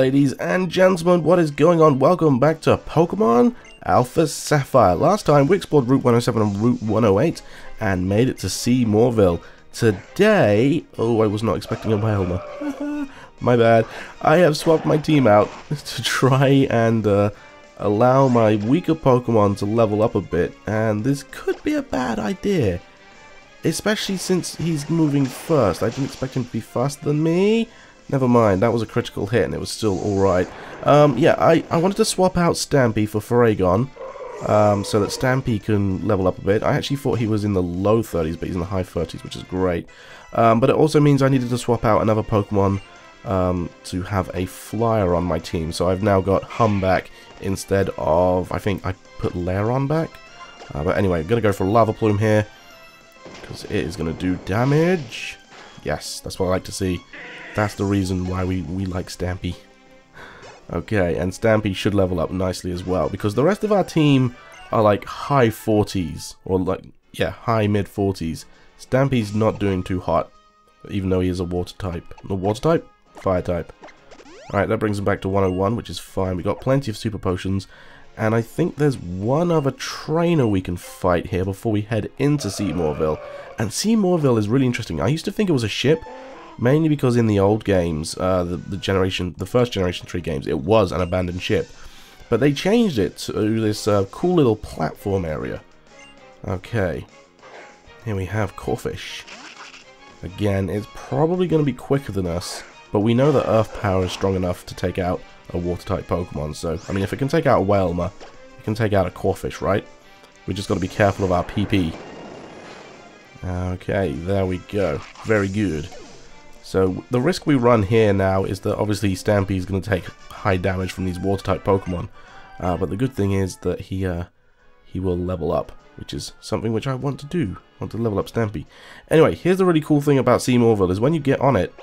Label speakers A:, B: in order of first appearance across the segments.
A: ladies and gentlemen, what is going on? Welcome back to Pokemon Alpha Sapphire. Last time we explored Route 107 and Route 108 and made it to Sea Mauville. Today, oh, I was not expecting a Whalmer. My bad. I have swapped my team out to try and allow my weaker Pokemon to level up a bit, and this could be a bad idea. Especially since he's moving first. I didn't expect him to be faster than me. Never mind, that was a critical hit and it was still alright. Yeah, I wanted to swap out Stampy for Faragon, so that Stampy can level up a bit. I actually thought he was in the low 30s, but he's in the high 30s, which is great. But it also means I needed to swap out another Pokemon to have a flyer on my team. So I've now got Hum back instead of, I think I put Lairon back. But anyway, I'm going to go for Lava Plume here, because it is going to do damage. Yes, that's what I like to see. That's the reason why we like Stampy. Okay, and Stampy should level up nicely as well, because the rest of our team are like high 40s, or like, yeah, high mid 40s. Stampy's not doing too hot, even though he is a water type. A water type? Fire type. Alright, that brings him back to 101, which is fine. We got plenty of super potions. And I think there's one other trainer we can fight here before we head into Sea Mauville. And Sea Mauville is really interesting. I used to think it was a ship, mainly because in the old games, the first generation 3 games, it was an abandoned ship. But they changed it to this cool little platform area. Okay. Here we have Corfish. Again, it's probably going to be quicker than us, but we know that Earth Power is strong enough to take out a water-type Pokemon, so, I mean, if it can take out a Whalmer, it can take out a Corfish, right? We just got to be careful of our PP. Okay, there we go. Very good. So, the risk we run here now is that, obviously, Stampy is going to take high damage from these water-type Pokemon, but the good thing is that he will level up, which is something which I want to do. I want to level up Stampy. Anyway, here's the really cool thing about Sea Mauville, is when you get on it,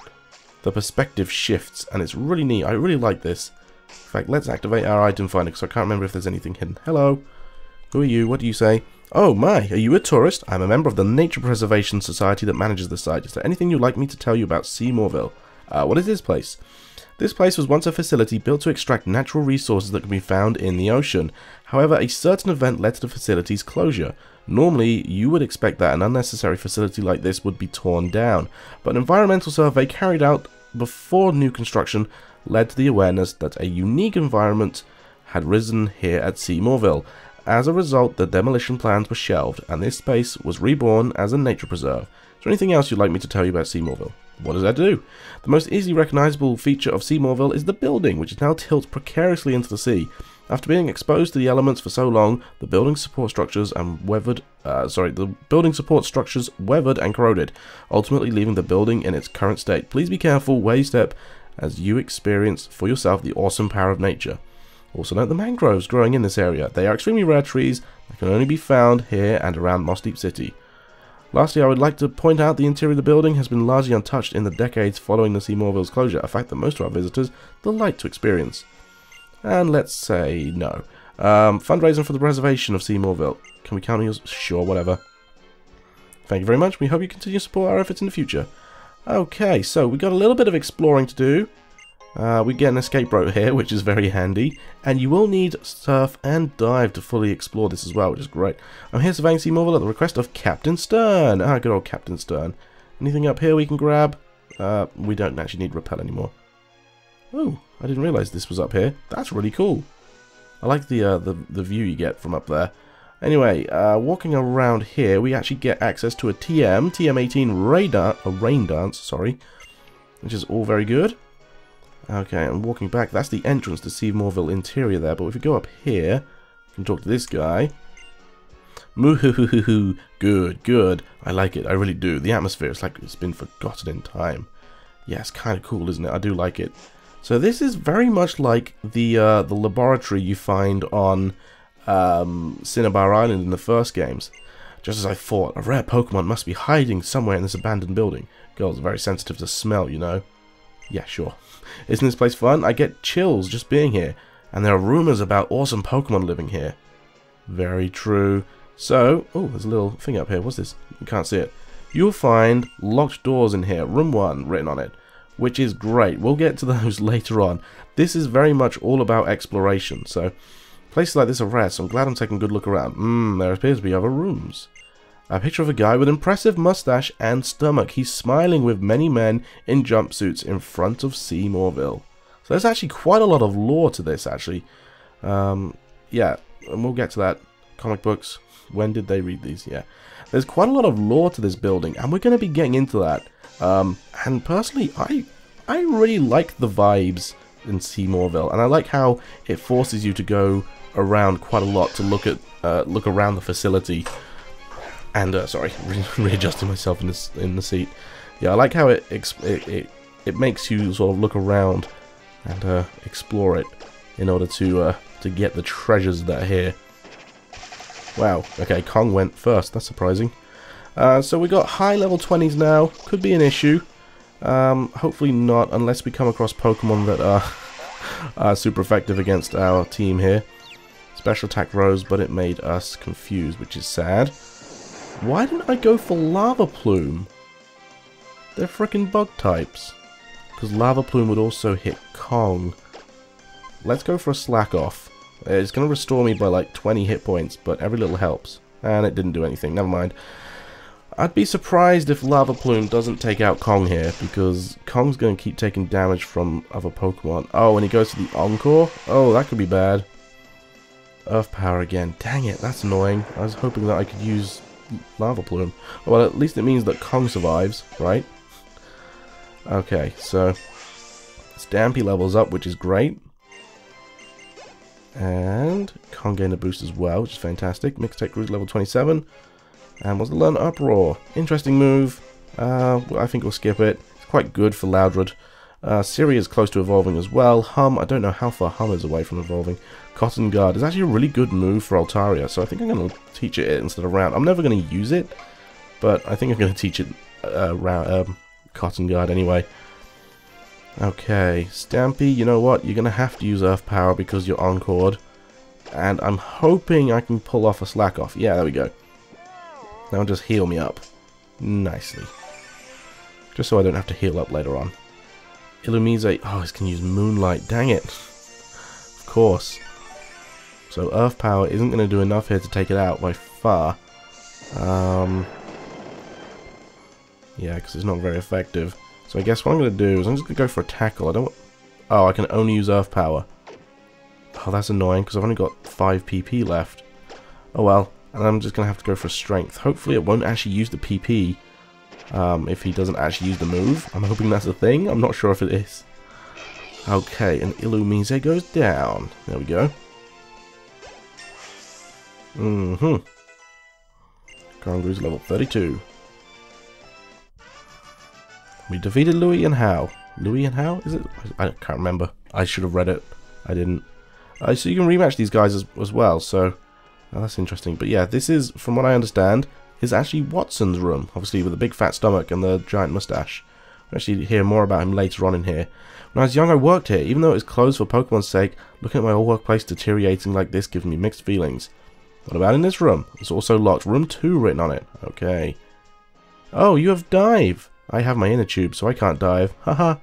A: the perspective shifts, and it's really neat. I really like this. In fact, let's activate our item finder, because I can't remember if there's anything hidden. Hello. Who are you? What do you say? Oh my, are you a tourist? I'm a member of the Nature Preservation Society that manages the site. Is there anything you'd like me to tell you about Sea Mauville? What is this place? This place was once a facility built to extract natural resources that can be found in the ocean. However, a certain event led to the facility's closure. Normally, you would expect that an unnecessary facility like this would be torn down, but an environmental survey carried out before new construction led to the awareness that a unique environment had risen here at Sea Mauville. As a result, the demolition plans were shelved, and this space was reborn as a nature preserve. Is there anything else you'd like me to tell you about Sea Mauville? What does that do? The most easily recognizable feature of Sea Mauville is the building, which now tilts precariously into the sea. After being exposed to the elements for so long, the building support structures weathered and corroded, ultimately leaving the building in its current state. Please be careful where you step as you experience for yourself the awesome power of nature. Also note the mangroves growing in this area. They are extremely rare trees that can only be found here and around Moss Deep City. Lastly, I would like to point out the interior of the building has been largely untouched in the decades following the Sea Mauville's closure, a fact that most of our visitors delight to experience. And let's say no. Fundraising for the preservation of Sea Mauville. Can we count on yours? Sure, whatever. Thank you very much. We hope you continue to support our efforts in the future. Okay, so we got a little bit of exploring to do. We get an escape route here, which is very handy. And you will need Surf and Dive to fully explore this as well, which is great. I'm here surveying Sea Mauville at the request of Captain Stern. Ah, good old Captain Stern. Anything up here we can grab? We don't actually need Repel anymore. Oh, I didn't realise this was up here. That's really cool. I like the view you get from up there. Anyway, walking around here, we actually get access to a TM18 rain dance, sorry, which is all very good. Okay, and walking back, that's the entrance to Sea Mauville interior there. But if we go up here, we can talk to this guy. Moo-hoo-hoo-hoo-hoo. Good, good. I like it. I really do. The atmosphere is like it's been forgotten in time. Yeah, it's kind of cool, isn't it? I do like it. So this is very much like the laboratory you find on Cinnabar Island in the first games. Just as I thought, a rare Pokemon must be hiding somewhere in this abandoned building. Girls are very sensitive to smell, you know. Yeah, sure. Isn't this place fun? I get chills just being here. And there are rumors about awesome Pokemon living here. Very true. So, oh, there's a little thing up here. What's this? You can't see it. You'll find locked doors in here. Room 1 written on it. which is great. We'll get to those later on. This is very much all about exploration, so places like this are rare, so I'm glad I'm taking a good look around. There appears to be other rooms. A picture of a guy with impressive mustache and stomach. He's smiling with many men in jumpsuits in front of Sea Mauville. So there's actually quite a lot of lore to this, actually. Yeah, and we'll get to that. Comic books. When did they read these? Yeah. There's quite a lot of lore to this building, and we're going to be getting into that. And personally, I really like the vibes in Sea Mauville, and I like how it forces you to go around quite a lot to look around the facility. And sorry, readjusting myself in the seat. Yeah, I like how it makes you sort of look around and explore it in order to get the treasures that are here. Wow. Okay, Kong went first. That's surprising. So we got high level 20s now. Could be an issue. Hopefully not, unless we come across Pokemon that are super effective against our team here. Special attack rose, but it made us confused, which is sad. Why didn't I go for Lava Plume? They're frickin' bug types. Because Lava Plume would also hit Kong. Let's go for a Slack Off. It's going to restore me by like 20 hit points, but every little helps. And it didn't do anything, never mind. I'd be surprised if Lava Plume doesn't take out Kong here, because Kong's going to keep taking damage from other Pokemon. Oh, and he goes to the Encore? Oh, that could be bad. Earth Power again. Dang it, that's annoying. I was hoping that I could use Lava Plume. Well, at least it means that Kong survives, right? Okay, so Stampy levels up, which is great. And Kong gained a boost as well, which is fantastic. Mixed Tech Rouge level 27. And was the Learn Uproar. Interesting move. I think we'll skip it. It's quite good for Loudred. Siri is close to evolving as well. Hum, I don't know how far Hum is away from evolving. Cotton Guard is actually a really good move for Altaria, so I think I'm going to teach it instead of Round. I'm never going to use it, but I think I'm going to teach it Cotton Guard anyway. Okay, Stampy, you know what? You're going to have to use Earth Power because you're Encored. And I'm hoping I can pull off a Slack Off. Yeah, there we go. Now just heal me up. Nicely. Just so I don't have to heal up later on. Illumise, oh, I can use Moonlight, dang it. Of course. So Earth Power isn't going to do enough here to take it out by far. Yeah, because it's not very effective. So I guess what I'm going to do is I'm just going to go for a Tackle. I don't want... Oh, I can only use Earth Power. Oh, that's annoying because I've only got 5 PP left. Oh well, and I'm just going to have to go for Strength. Hopefully it won't actually use the PP if he doesn't actually use the move. I'm hoping that's a thing. I'm not sure if it is. Okay, and Illumise goes down. There we go. Kangaroo's level 32. We defeated Louis and Hao. Louis and Hao? Is it? I can't remember. I should have read it. I didn't. So you can rematch these guys as well, so that's interesting. But yeah, this is, from what I understand, is actually Watson's room, obviously with the big fat stomach and the giant mustache. We'll actually hear more about him later on in here. When I was young, I worked here. Even though it was closed for Pokemon's sake, looking at my old workplace deteriorating like this gives me mixed feelings. What about in this room? It's also locked. Room 2 written on it. Okay. Oh, you have Dive. I have my inner tube, so I can't dive. Haha.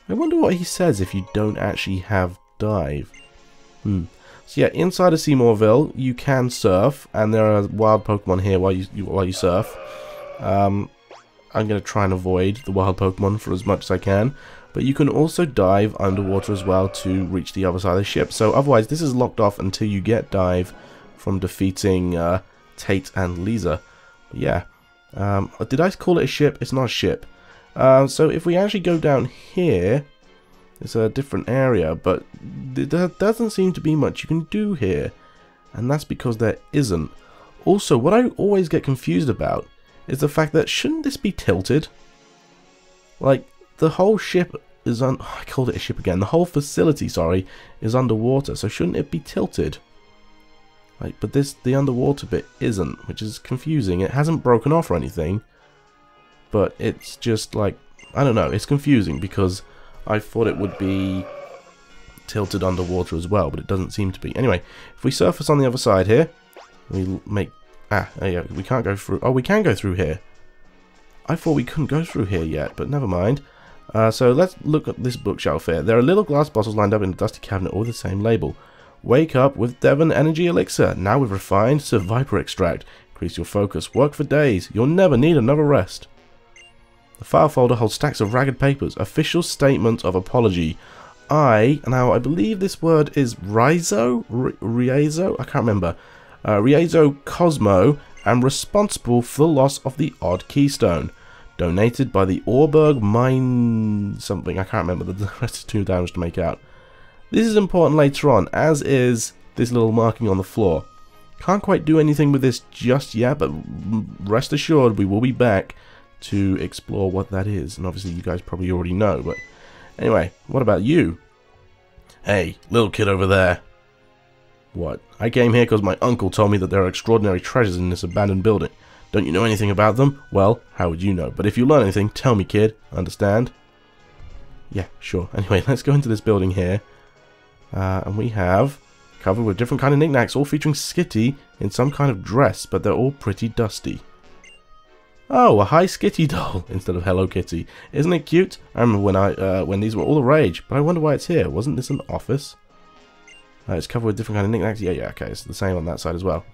A: I wonder what he says if you don't actually have Dive. So yeah, inside of Sea Mauville, you can surf, and there are wild Pokemon here while you surf. I'm going to try and avoid the wild Pokemon for as much as I can, but you can also dive underwater as well to reach the other side of the ship. So otherwise, this is locked off until you get Dive from defeating Tate and Lisa. But yeah. Did I call it a ship? It's not a ship. So if we actually go down here, it's a different area, but there doesn't seem to be much you can do here. And that's because there isn't. Also, what I always get confused about is the fact that shouldn't this be tilted? Like, the whole ship is I called it a ship again. The whole facility, sorry, is underwater, so shouldn't it be tilted? Like, but the underwater bit isn't, which is confusing. It hasn't broken off or anything, but it's just like, I don't know, it's confusing because I thought it would be tilted underwater as well, but it doesn't seem to be. Anyway, if we surface on the other side here, we make, yeah, we can't go through. Oh, we can go through here. I thought we couldn't go through here yet, but never mind. So let's look at this bookshelf here. There are little glass bottles lined up in a dusty cabinet, all with the same label. Wake up with Devon Energy Elixir, now with refined Sir Viper Extract. Increase your focus, work for days, you'll never need another rest. The file folder holds stacks of ragged papers. Official statement of apology. Now I believe this word is Riezo? I can't remember. Riezo Cosmo, am responsible for the loss of the odd keystone. Donated by the Orberg Mine something. I can't remember. The rest is too damaged to make out. This is important later on, as is this little marking on the floor. Can't quite do anything with this just yet, but rest assured we will be back to explore what that is. And obviously you guys probably already know, but anyway, what about you? Hey, little kid over there. What? I came here because my uncle told me that there are extraordinary treasures in this abandoned building. Don't you know anything about them? Well, how would you know? But if you learn anything, tell me, kid. Understand? Yeah, sure. Anyway, let's go into this building here. And we have covered with different kind of knickknacks, all featuring Skitty in some kind of dress, but they're all pretty dusty. Oh, a Hi Skitty doll instead of Hello Kitty. Isn't it cute? I remember when these were all the rage, but I wonder why it's here. Wasn't this an office? It's covered with different kind of knickknacks. Yeah, okay, it's the same on that side as well.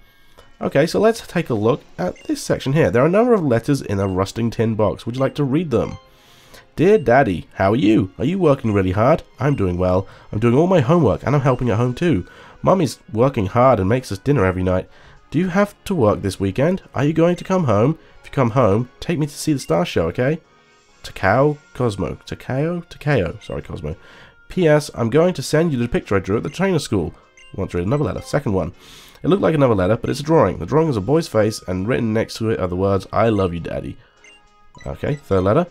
A: Okay, so let's take a look at this section here. There are a number of letters in a rusting tin box. Would you like to read them? Dear Daddy, how are you? Are you working really hard? I'm doing well. I'm doing all my homework and I'm helping at home too. Mummy's working hard and makes us dinner every night. Do you have to work this weekend? Are you going to come home? If you come home, take me to see the star show, okay? Takao Cosmo. Takao. Sorry, Cosmo. P.S. I'm going to send you the picture I drew at the trainer school. Want to read another letter? Second one. It looked like another letter, but it's a drawing. The drawing is a boy's face, and written next to it are the words, I love you, Daddy. Okay, third letter.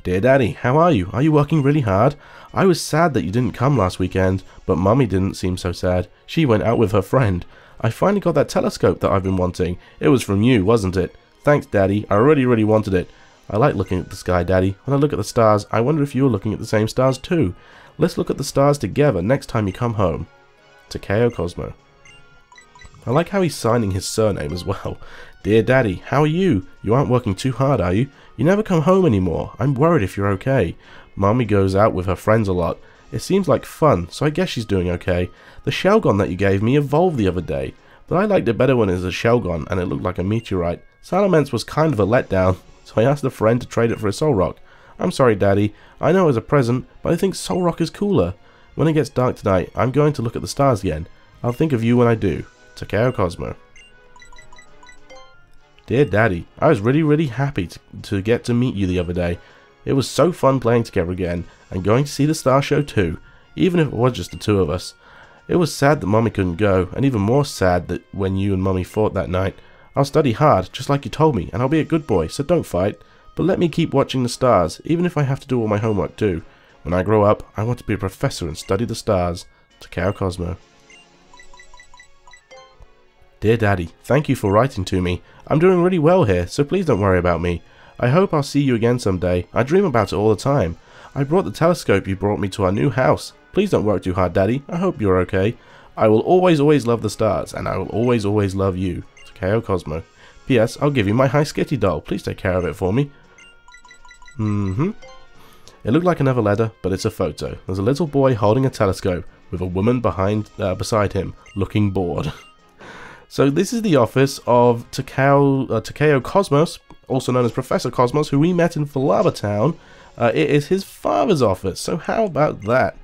A: Dear Daddy, how are you? Are you working really hard? I was sad that you didn't come last weekend, but Mummy didn't seem so sad. She went out with her friend. I finally got that telescope that I've been wanting. It was from you, wasn't it? Thanks, Daddy. I really wanted it. I like looking at the sky, Daddy. When I look at the stars, I wonder if you're looking at the same stars too. Let's look at the stars together next time you come home. Takao Cosmo. I like how he's signing his surname as well. Dear Daddy, how are you? You aren't working too hard, are you? You never come home anymore. I'm worried if you're okay. Mummy goes out with her friends a lot. It seems like fun, so I guess she's doing okay. The shell gun that you gave me evolved the other day, but I liked it better when it was a shell gun and it looked like a meteorite. Salamence was kind of a letdown, so I asked a friend to trade it for a Soul Rock. I'm sorry, Daddy. I know it was a present, but I think Soul Rock is cooler. When it gets dark tonight, I'm going to look at the stars again. I'll think of you when I do. Takao Cosmo. Dear Daddy, I was really happy to get to meet you the other day. It was so fun playing together again, and going to see the star show too, even if it was just the two of us. It was sad that Mummy couldn't go, and even more sad that when you and Mummy fought that night. I'll study hard, just like you told me, and I'll be a good boy, so don't fight. But let me keep watching the stars, even if I have to do all my homework too. When I grow up, I want to be a professor and study the stars. Takao Cosmo. Dear Daddy, thank you for writing to me. I'm doing really well here, so please don't worry about me. I hope I'll see you again someday. I dream about it all the time. I brought the telescope you brought me to our new house. Please don't work too hard, Daddy. I hope you're okay. I will always love the stars, and I will always love you. Takao Cosmo. P.S. I'll give you my Hi Skitty doll. Please take care of it for me. It looked like another letter, but it's a photo. There's a little boy holding a telescope, with a woman beside him, looking bored. So this is the office of Takao Cosmos, also known as Professor Cosmos, who we met in Falaba Town. It is his father's office, so how about that?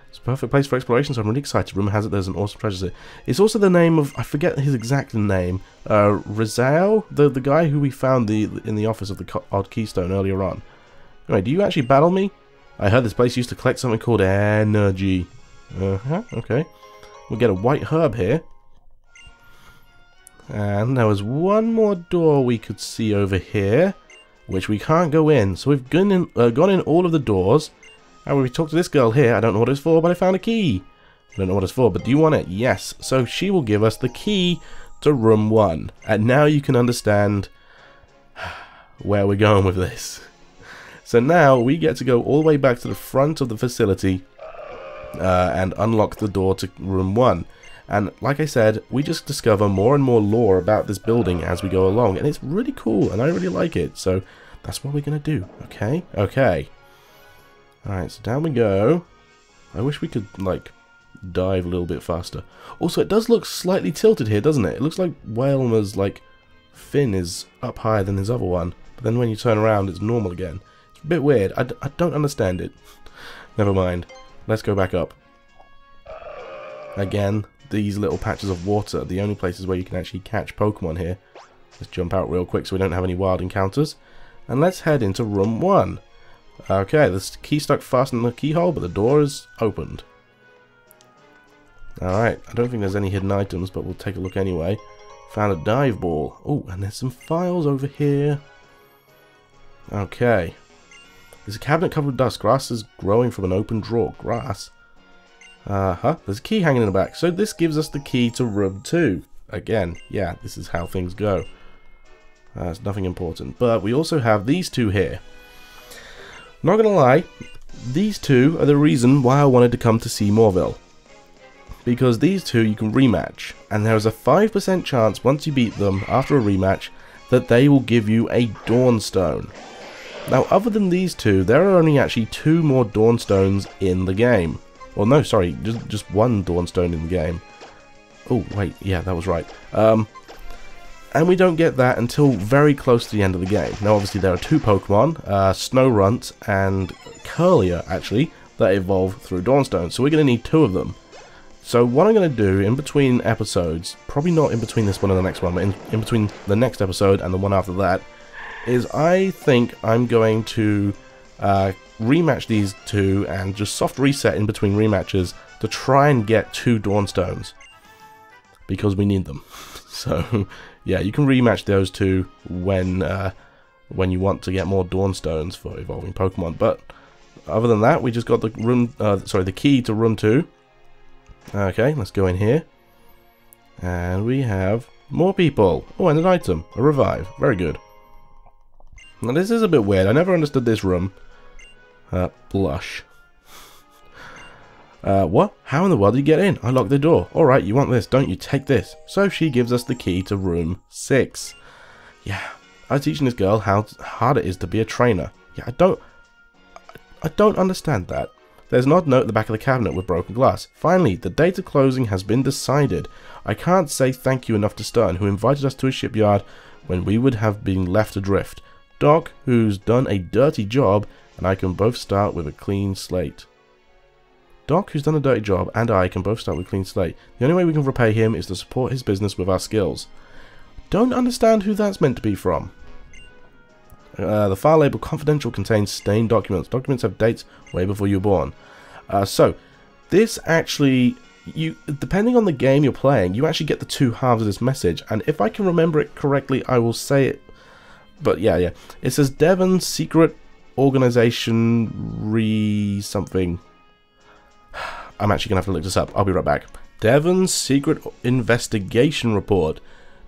A: It's a perfect place for exploration, so I'm really excited. Rumor has it there's an awesome treasure here. It's also the name of, I forget his exact name, Rizal, the guy who we found in the office of the Odd Keystone earlier on. Anyway, do you actually battle me? I heard this place used to collect something called energy. Okay. We'll get a white herb here. And there was one more door we could see over here, which we can't go in. So we've gone in all of the doors. And we talked to this girl here. I don't know what it's for, but I found a key. I don't know what it's for, but do you want it? Yes. So she will give us the key to room 1. And now you can understand where we're going with this. So now we get to go all the way back to the front of the facility and unlock the door to room 1. And like I said, we just discover more and more lore about this building as we go along, and it's really cool, and I really like it. So that's what we're going to do, okay? Okay. Alright, so down we go. I wish we could, like, dive a little bit faster. Also, it does look slightly tilted here, doesn't it? It looks like Whalmer's, like, fin is up higher than his other one. But then when you turn around, it's normal again. It's a bit weird. I don't understand it. Never mind. Let's go back up. Again, these little patches of water are the only places where you can actually catch Pokemon here. Let's jump out real quick so we don't have any wild encounters. And let's head into room 1. Okay, the key stuck fast in the keyhole, but the door is opened. Alright, I don't think there's any hidden items, but we'll take a look anyway. Found a dive ball. Oh, and there's some files over here. Okay. There's a cabinet covered with dust. Grass is growing from an open drawer. Grass? There's a key hanging in the back. So this gives us the key to room 2. Again, yeah, this is how things go. It's nothing important. But we also have these two here. Not gonna lie, these two are the reason why I wanted to come to Sea Mauville. Because these two you can rematch, and there is a 5% chance once you beat them after a rematch that they will give you a Dawnstone. Now, other than these two, there are only actually 2 more Dawnstones in the game. Well, no, sorry, just 1 Dawnstone in the game. Oh, wait, yeah, that was right. And we don't get that until very close to the end of the game. Now, obviously, there are 2 Pokemon, Snorunt and Curlier, actually, that evolve through Dawnstone. So we're going to need 2 of them. So what I'm going to do in between episodes, probably not in between this one and the next one, but in between the next episode and the one after that, is I think I'm going to rematch these 2 and just soft reset in between rematches to try and get 2 Dawnstones. Because we need them. So, yeah, you can rematch those 2 when you want to get more Dawnstones for evolving Pokemon. But other than that, we just got the the key to room 2. Okay, let's go in here. And we have more people. Oh, and an item. A revive. Very good. Now, this is a bit weird. I never understood this room. Blush. What? How in the world did you get in? I locked the door. Alright, you want this, don't you? Take this. So she gives us the key to room 6. Yeah, I was teaching this girl how hard it is to be a trainer. Yeah, I don't understand that. There's an odd note at the back of the cabinet with broken glass. Finally, the date of closing has been decided. I can't say thank you enough to Stern, who invited us to his shipyard when we would have been left adrift. Doc, who's done a dirty job, and I can both start with a clean slate. Doc, who's done a dirty job, and I can both start with a clean slate. The only way we can repay him is to support his business with our skills. Don't understand who that's meant to be from. The file label confidential contains stained documents. Documents have dates way before you were born. So, this actually, depending on the game you're playing, you actually get the 2 halves of this message. And if I can remember it correctly, I will say it. But yeah. It says Devon's secret organization something. I'm actually going to have to look this up. I'll be right back. Devon's secret investigation report.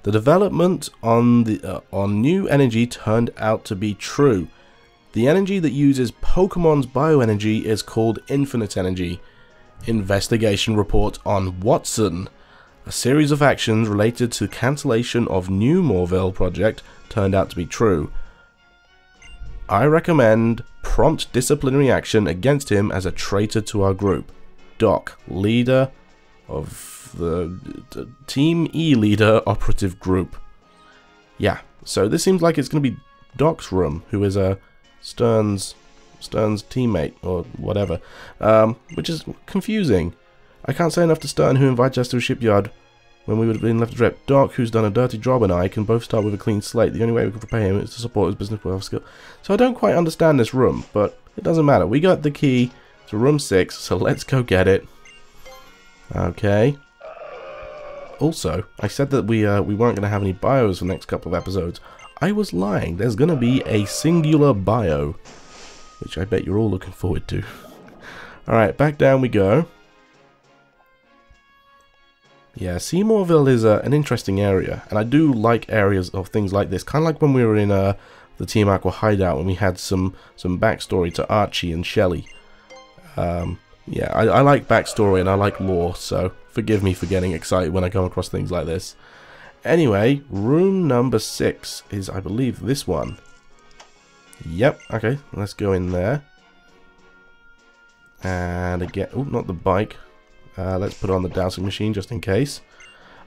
A: The development on new energy turned out to be true. The energy that uses Pokemon's bioenergy is called infinite energy. Investigation report on Watson. A series of actions related to cancellation of new Mauville project turned out to be true. I recommend prompt disciplinary action against him as a traitor to our group. Doc, leader of the Team E leader operative group. Yeah, so this seems like it's going to be Doc's room, who is a Stern's teammate or whatever, which is confusing. I can't say enough to Stern, who invited us to a shipyard when we would have been left adrift. Doc, who's done a dirty job, and I can both start with a clean slate. The only way we can repay him is to support his business with our skill. So I don't quite understand this room, but it doesn't matter. We got the key to room 6, so let's go get it. Okay. Also, I said that we weren't going to have any bios for the next couple of episodes. I was lying. There's going to be a singular bio, which I bet you're all looking forward to. Alright, back down we go. Yeah, Sea Mauville is an interesting area, and I do like areas of things like this. Kind of like when we were in the Team Aqua hideout, when we had some backstory to Archie and Shelly. Yeah, I like backstory and I like lore, so forgive me for getting excited when I come across things like this. Anyway, room number 6 is, I believe, this one. Yep, okay, let's go in there. And again, oh, not the bike. Let's put on the dowsing machine just in case.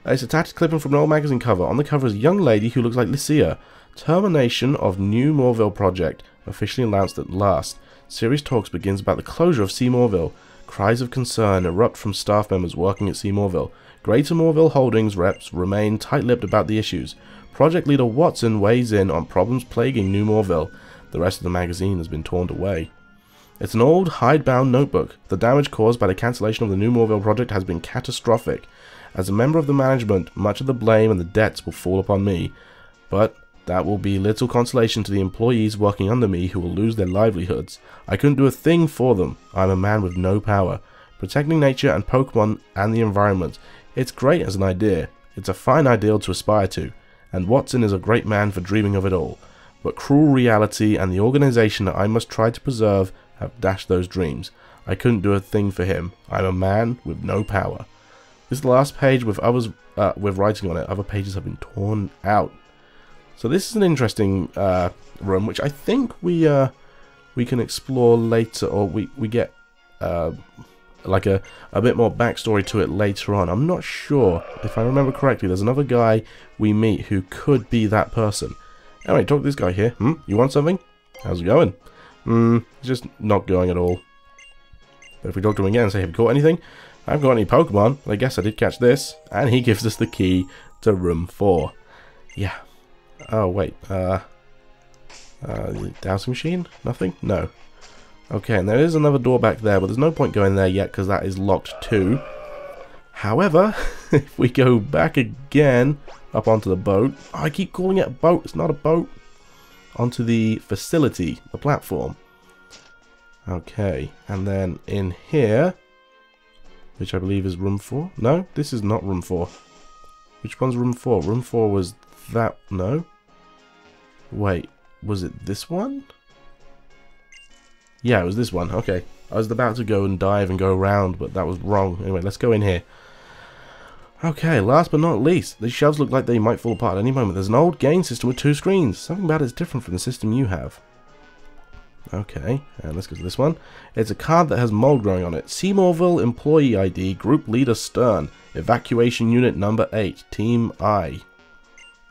A: It's attached clipping from an old magazine cover. On the cover is a young lady who looks like Lucia. Termination of new Mauville project. Officially announced at last. Serious talks begins about the closure of Sea Mauville. Cries of concern erupt from staff members working at Sea Mauville. Greater Mauville Holdings reps remain tight-lipped about the issues. Project leader Watson weighs in on problems plaguing New Mauville. The rest of the magazine has been torn away. It's an old, hidebound notebook. The damage caused by the cancellation of the New Mauville project has been catastrophic. As a member of the management, much of the blame and the debts will fall upon me. But that will be little consolation to the employees working under me who will lose their livelihoods. I couldn't do a thing for them. I'm a man with no power. Protecting nature and Pokémon and the environment. It's great as an idea. It's a fine ideal to aspire to. And Watson is a great man for dreaming of it all. But cruel reality and the organization that I must try to preserve have dashed those dreams. I couldn't do a thing for him. I'm a man with no power. This is the last page with others with writing on it. Other pages have been torn out. So this is an interesting room, which I think we can explore later, or we get like a bit more backstory to it later on. I'm not sure. If I remember correctly, there's another guy we meet who could be that person. Anyway, talk to this guy here. You want something? How's it going? Just not going at all. But if we talk to him again and say, have you caught anything? I haven't got any Pokemon. I guess I did catch this. And he gives us the key to room 4. Yeah. Oh, wait. Dowsing machine? Nothing? No. Okay, and there is another door back there, but there's no point going there yet because that is locked too. However, if we go back again up onto the boat. Oh, I keep calling it a boat. It's not a boat. Onto the facility, the platform. Okay, and then in here, which I believe is room 4. No, this is not room 4. Which one's room 4? Room 4 was that. No. Wait, was it this one? Yeah, it was this one. Okay, I was about to go and dive and go around, but that was wrong. Anyway, let's go in here. Okay, last but not least, these shelves look like they might fall apart at any moment. There's an old game system with 2 screens. Something about it's different from the system you have. Okay, and let's go to this one. It's a card that has mold growing on it. Sea Mauville Employee ID, Group Leader Stern, Evacuation Unit Number 8, Team I.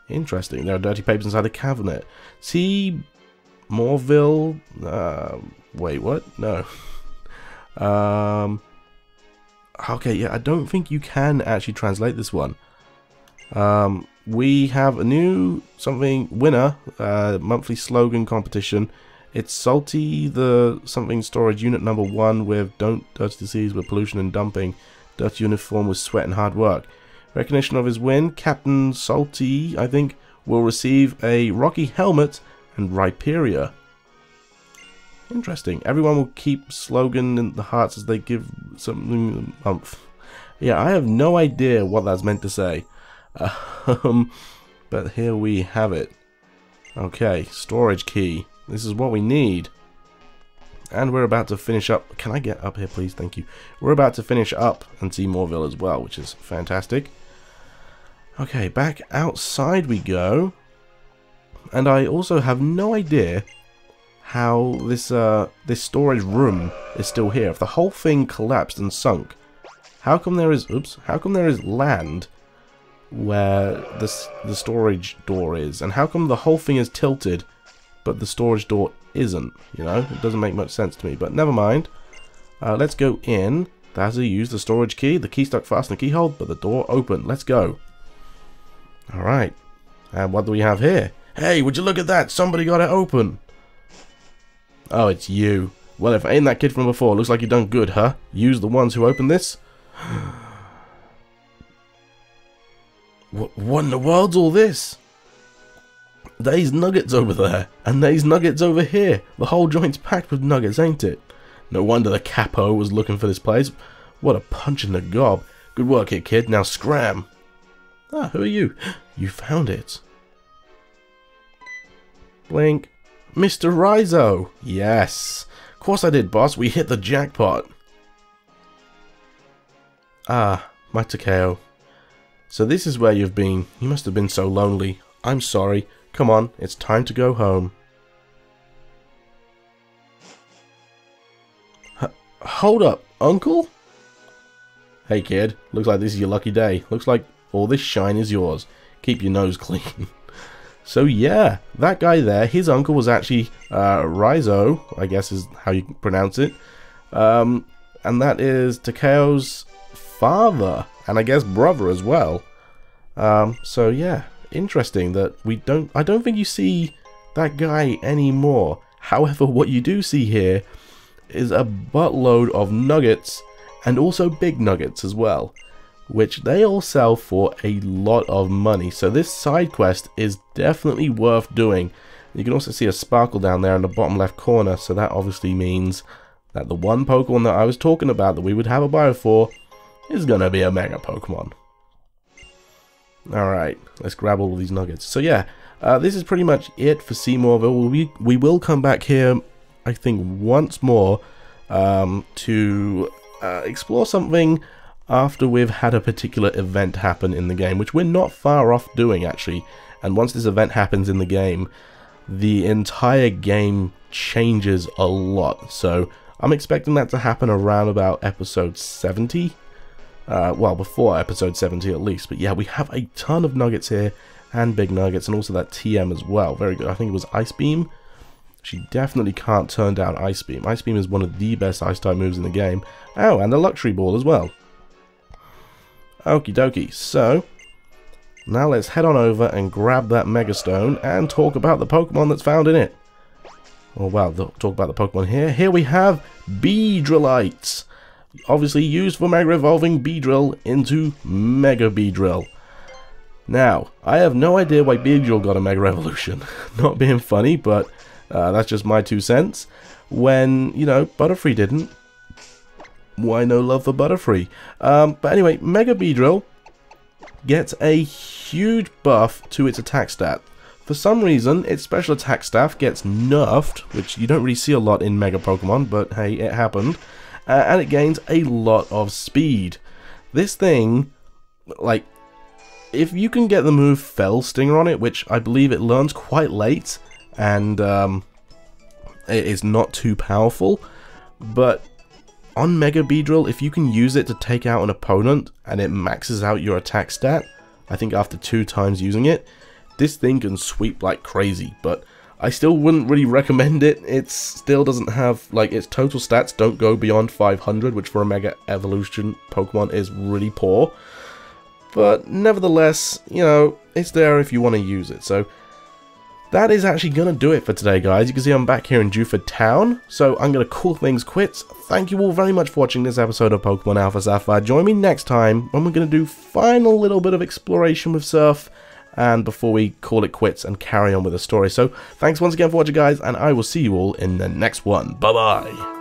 A: Interesting, there are dirty papers inside the cabinet. Sea Mauville, wait, what? No. Okay, yeah, I don't think you can actually translate this one. We have a new winner, monthly slogan competition. It's Salty the something storage unit number 1 with don't dirty the seas with pollution and dumping. Dirty uniform with sweat and hard work. Recognition of his win, Captain Salty, I think, will receive a rocky helmet and Rhyperia. Interesting. Everyone will keep slogan in the hearts as they give something a month. Yeah, I have no idea what that's meant to say. But here we have it. Okay, storage key. This is what we need. And we're about to finish up. Can I get up here, please? Thank you. We're about to finish up and see Mauville as well, which is fantastic. Okay, back outside we go. And I also have no idea how this storage room is still here. If the whole thing collapsed and sunk, how come there is land where the storage door is, and how come the whole thing is tilted but the storage door isn't? You know, it doesn't make much sense to me, but never mind. Let's go in. That's use the storage key. The key stuck fast in the keyhole, but the door open. Let's go. Alright, and what do we have here? Hey, would you look at that? Somebody got it open. Oh, it's you. Well, if I ain't that kid from before, looks like you done good, huh? You's the ones who opened this? What in the world's all this? There's nuggets over there, and there's nuggets over here. The whole joint's packed with nuggets, ain't it? No wonder the capo was looking for this place. What a punch in the gob. Good work here, kid. Now scram. Ah, who are you? You found it. Blink. Mr. Rizo! Yes! Of course I did, boss. We hit the jackpot. Ah, my Takeo. So this is where you've been. You must have been so lonely. I'm sorry. Come on, it's time to go home. Hold up, Uncle? Hey kid, looks like this is your lucky day. Looks like all this shine is yours. Keep your nose clean. So yeah, that guy there, his uncle was actually Raizo, I guess is how you pronounce it. And that is Takeo's father, and I guess brother as well. So yeah, interesting that I don't think you see that guy anymore. However, what you do see here is a buttload of nuggets, and also big nuggets as well, which they all sell for a lot of money. So this side quest is definitely worth doing. You can also see a sparkle down there in the bottom left corner, so that obviously means that the one Pokemon that I was talking about that we would have a bio for is gonna be a Mega Pokemon. Alright, let's grab all of these nuggets. So yeah, this is pretty much it for Sea Mauville. We will come back here, I think, once more to explore something after we've had a particular event happen in the game, which we're not far off doing actually. And once this event happens in the game, the entire game changes a lot. So I'm expecting that to happen around about episode 70. Well, before episode 70 at least. But yeah, we have a ton of nuggets here, and big nuggets, and also that TM as well. Very good. I think it was Ice Beam. She definitely can't turn down Ice Beam. Ice Beam is one of the best Ice-type moves in the game. Oh, and the Luxury Ball as well. Okie dokie. So, now let's head on over and grab that Mega Stone and talk about the Pokemon that's found in it. Oh, wow, talk about the Pokemon here. Here we have Beedrillites. Obviously used for Mega Evolving Beedrill into Mega Beedrill. Now, I have no idea why Beedrill got a Mega Evolution. Not being funny, but that's just my 2 cents. When, you know, Butterfree didn't. Why no love for Butterfree? But anyway, Mega Beedrill gets a huge buff to its attack stat. For some reason, its special attack stat gets nerfed, which you don't really see a lot in Mega Pokemon, but hey, it happened. And it gains a lot of speed. This thing, like, if you can get the move Fell Stinger on it, which I believe it learns quite late, and it is not too powerful, but on Mega Beedrill, if you can use it to take out an opponent and it maxes out your attack stat, I think after 2 times using it, this thing can sweep like crazy. But I still wouldn't really recommend it. It still doesn't have, like, its total stats don't go beyond 500, which for a Mega Evolution Pokemon is really poor. But nevertheless, you know, it's there if you want to use it. So that is actually going to do it for today, guys. You can see I'm back here in Dewford Town, so I'm going to call things quits. Thank you all very much for watching this episode of Pokemon Alpha Sapphire. Join me next time when we're going to do final little bit of exploration with Surf, and before we call it quits and carry on with the story. So thanks once again for watching, guys, and I will see you all in the next one. Bye-bye.